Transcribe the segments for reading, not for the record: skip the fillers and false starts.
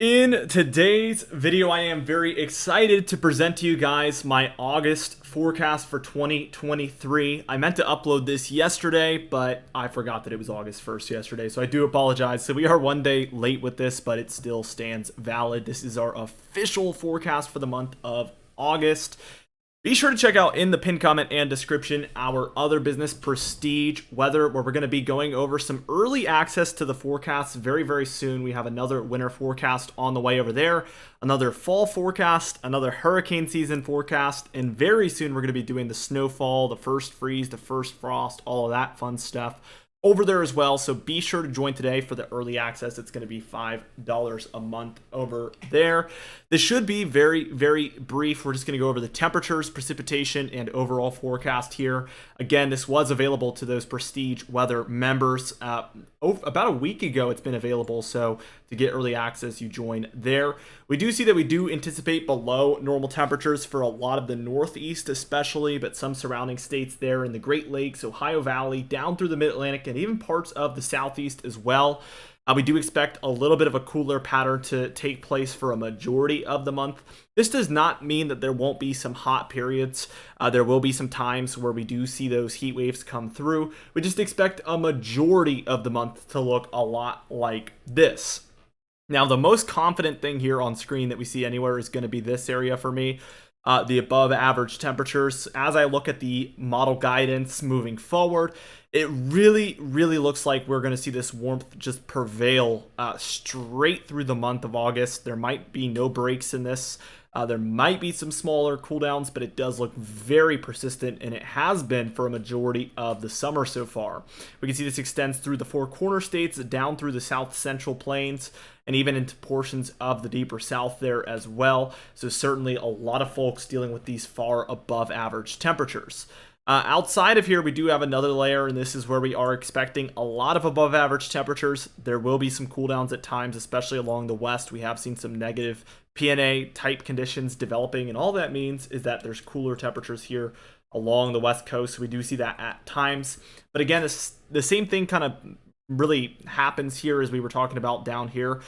In today's video, I am very excited to present to you guys my August forecast for 2023. I meant to upload this yesterday, but I forgot that it was August 1st yesterday, so I do apologize. So we are one day late with this, but it still stands valid. This is our official forecast for the month of August. Be sure to check out in the pinned comment and description our other business, Prestige Weather, where we're going to be going over some early access to the forecasts very, very soon. We have another winter forecast on the way over there, another fall forecast, another hurricane season forecast, and very soon we're going to be doing the snowfall, the first freeze, the first frost, all of that fun stuff over there as well. So be sure to join today for the early access. It's going to be $5 a month over there. This should be very, very brief. We're just going to go over the temperatures, precipitation, and overall forecast here. Again, this was available to those Prestige Weather members about a week ago. It's been available, so to get early access, you join there. We do see that we do anticipate below normal temperatures for a lot of the Northeast especially, but some surrounding states there in the Great Lakes, Ohio Valley, down through the Mid-Atlantic, and even parts of the Southeast as well. We do expect a little bit of a cooler pattern to take place for a majority of the month. This does not mean that there won't be some hot periods. There will be some times where we do see those heat waves come through. We just expect a majority of the month to look a lot like this. Now, the most confident thing here on screen that we see anywhere is going to be this area for me. The above average temperatures. As I look at the model guidance moving forward, it really looks like we're going to see this warmth just prevail straight through the month of August. There might be no breaks in this. There might be some smaller cooldowns, but it does look very persistent, and it has been for a majority of the summer so far. We can see this extends through the Four Corner states, down through the South Central Plains, and even into portions of the deeper south there as well. So certainly a lot of folks dealing with these far above average temperatures. Outside of here, we do have another layer, and this is where we are expecting a lot of above average temperatures. There will be some cooldowns at times, especially along the west. We have seen some negative PNA type conditions developing, and all that means is that there's cooler temperatures here along the west coast. So we do see that at times. But again, the same thing kind of really happens here as we were talking about down here.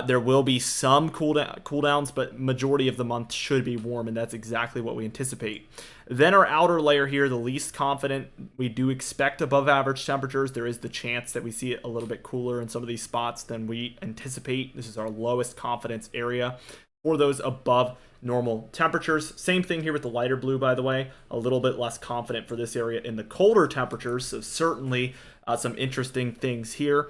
There will be some cooldowns, but majority of the month should be warm, and that's exactly what we anticipate. Then our outer layer here, the least confident, we do expect above average temperatures. There is the chance that we see it a little bit cooler in some of these spots than we anticipate. This is our lowest confidence area for those above normal temperatures. Same thing here with the lighter blue, by the way, a little bit less confident for this area in the colder temperatures. So certainly some interesting things here.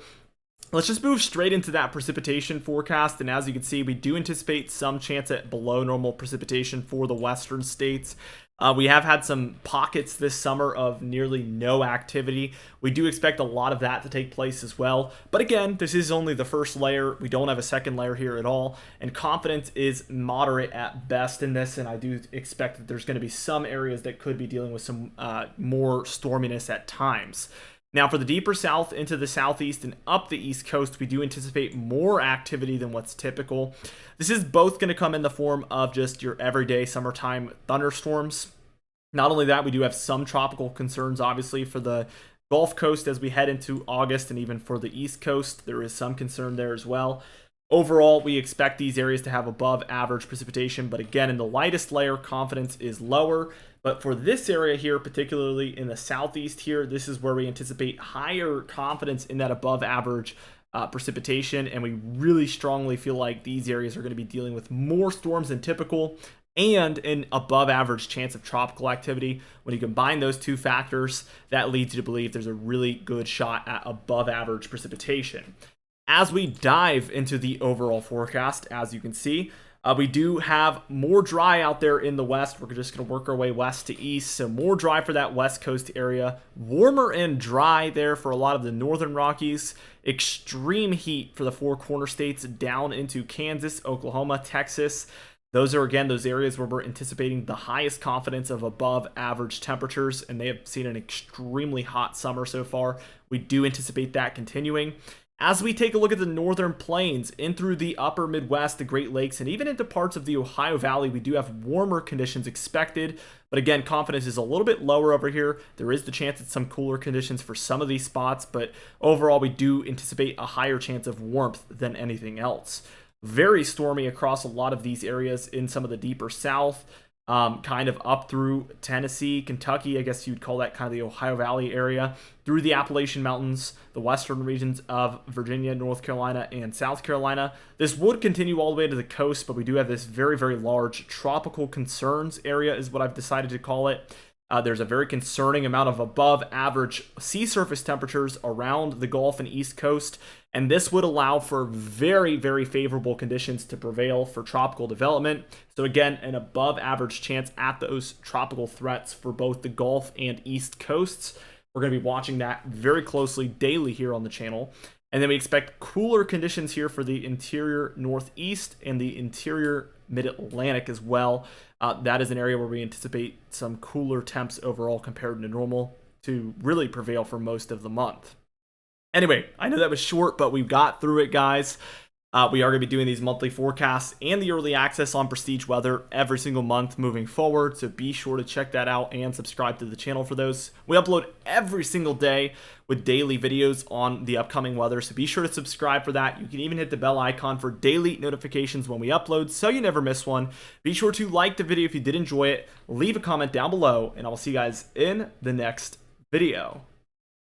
Let's just move straight into that precipitation forecast. And as you can see, we do anticipate some chance at below normal precipitation for the western states. We have had some pockets this summer of nearly no activity. We do expect a lot of that to take place as well. But again, this is only the first layer. We don't have a second layer here at all. And confidence is moderate at best in this. And I do expect that there's going to be some areas that could be dealing with some more storminess at times. Now, for the deeper south into the southeast and up the east coast, we do anticipate more activity than what's typical. This is both going to come in the form of just your everyday summertime thunderstorms. Not only that, we do have some tropical concerns, obviously, for the Gulf Coast as we head into August, and even for the East Coast, there is some concern there as well. Overall, we expect these areas to have above average precipitation, but again, in the lightest layer, confidence is lower. But for this area here, particularly in the southeast here, this is where we anticipate higher confidence in that above average precipitation, and we really strongly feel like these areas are going to be dealing with more storms than typical and an above average chance of tropical activity. When you combine those two factors, that leads you to believe there's a really good shot at above average precipitation. As we dive into the overall forecast, as you can see, we do have more dry out there in the west. We're just going to work our way west to east. So more dry for that west coast area. Warmer and dry there for a lot of the northern Rockies. Extreme heat for the Four Corner states down into Kansas, Oklahoma, Texas. Those are, again, those areas where we're anticipating the highest confidence of above average temperatures, and they have seen an extremely hot summer so far. We do anticipate that continuing. As we take a look at the northern plains, in through the upper Midwest, the Great Lakes, and even into parts of the Ohio Valley, we do have warmer conditions expected. But again, confidence is a little bit lower over here. There is the chance at some cooler conditions for some of these spots, but overall, we do anticipate a higher chance of warmth than anything else. very stormy across a lot of these areas in some of the deeper south, kind of up through Tennessee, Kentucky. I guess you'd call that kind of the Ohio Valley area, through the Appalachian Mountains, the western regions of Virginia, North Carolina, and South Carolina. This would continue all the way to the coast, but we do have this very, very large tropical concerns area, is what I've decided to call it. There's a very concerning amount of above average sea surface temperatures around the Gulf and East Coast, and this would allow for very, very favorable conditions to prevail for tropical development. So again, an above average chance at those tropical threats for both the Gulf and East Coasts. We're going to be watching that very closely daily here on the channel. And then we expect cooler conditions here for the interior Northeast and the interior Mid-Atlantic as well. That is an area where we anticipate some cooler temps overall compared to normal to really prevail for most of the month. Anyway, I know that was short, but we got through it, guys. We are going to be doing these monthly forecasts and the early access on Prestige Weather every single month moving forward, so be sure to check that out and subscribe to the channel for those. We upload every single day with daily videos on the upcoming weather, so be sure to subscribe for that. You can even hit the bell icon for daily notifications when we upload, so you never miss one. Be sure to like the video if you did enjoy it, leave a comment down below, and I'll see you guys in the next video.